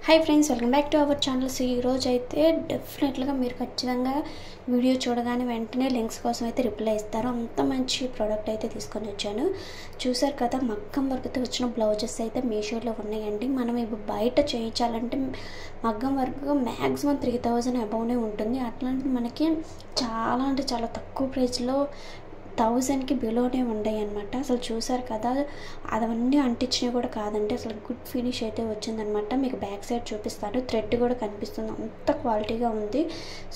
Hi friends, welcome back to our channel. So ఈరోజు అయితే డెఫినెట్గా మీరు ఖచ్చితంగా వీడియో చూడగానే వెంటనే లింక్స్ కోసం అయితే రిప్లై ఇస్తారు. అంత మంచి ప్రోడక్ట్ అయితే తీసుకొని వచ్చాను. చూసారు కదా, మగ్గం వర్క్తో వచ్చిన బ్లౌజెస్ అయితే మీషోలో ఉన్నాయండి. మనం ఇవి బయట చేయించాలంటే మగ్గం వర్క్ మ్యాక్సిమం 3000 అబౌవ్నే ఉంటుంది. అట్లాంటి మనకి చాలా అంటే చాలా తక్కువ ప్రైస్లో 1000కి బిలోనే ఉన్నాయి అనమాట. అసలు చూసారు కదా, అవన్నీ అంటించినవి కూడా కాదండి, అసలు గుడ్ ఫినిష్ అయితే వచ్చిందనమాట. మీకు బ్యాక్ సైడ్ చూపిస్తాను, థ్రెడ్ కూడా కనిపిస్తుంది, అంత క్వాలిటీగా ఉంది.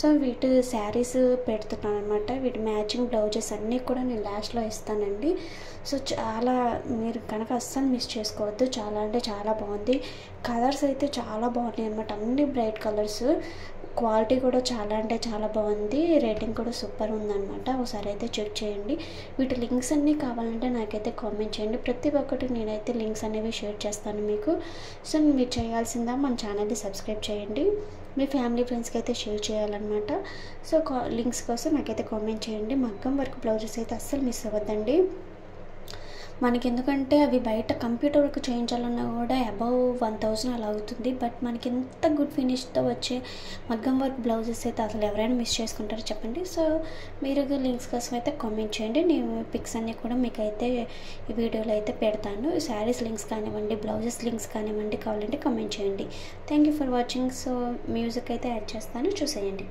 సో వీటి శారీస్ పెడుతున్నాను అనమాట. వీటి మ్యాచింగ్ బ్లౌజెస్ అన్నీ కూడా నేను లాస్ట్లో ఇస్తానండి. సో చాలా మీరు కనుక అస్సలు మిస్ చేసుకోవద్దు. చాలా అంటే చాలా బాగుంది. కలర్స్ అయితే చాలా బాగున్నాయి అనమాట, అన్ని బ్రైట్ కలర్స్. క్వాలిటీ కూడా చాలా అంటే చాలా బాగుంది. రేటింగ్ కూడా సూపర్ ఉందన్నమాట. ఒకసారి అయితే చెక్ చేయండి. వీటి లింక్స్ అన్నీ కావాలంటే నాకైతే కామెంట్ చేయండి. ప్రతి ఒక్కటి నేనైతే లింక్స్ అనేవి షేర్ చేస్తాను మీకు. సో మీరు చేయాల్సిందా మన ఛానల్ని సబ్స్క్రైబ్ చేయండి, మీ ఫ్యామిలీ ఫ్రెండ్స్కి అయితే షేర్ చేయాలన్నమాట. సో లింక్స్ కోసం నాకైతే కామెంట్ చేయండి. మగ్గం వర్క్ బ్లౌజెస్ అయితే అస్సలు మిస్ అవ్వద్దండి. మనకి ఎందుకంటే అవి బయట కంప్యూటర్ వర్క్ చేయించాలన్నా కూడా అబౌవ్ 1000 అలా అవుతుంది. బట్ మనకి ఎంత గుడ్ ఫినిష్తో వచ్చే మగ్గం వర్క్ బ్లౌజెస్ అయితే అసలు ఎవరైనా మిస్ చేసుకుంటారో చెప్పండి. సో మీరు లింక్స్ కోసం అయితే కామెంట్ చేయండి. నేను పిక్స్ అన్నీ కూడా మీకు అయితే ఈ వీడియోలో అయితే పెడతాను. శారీస్ లింక్స్ కానివ్వండి, బ్లౌజెస్ లింక్స్ కానివ్వండి, కావాలంటే కామెంట్ చేయండి. Thank you for watching. So music అయితే యాడ్ చేస్తాను, చూసేయండి.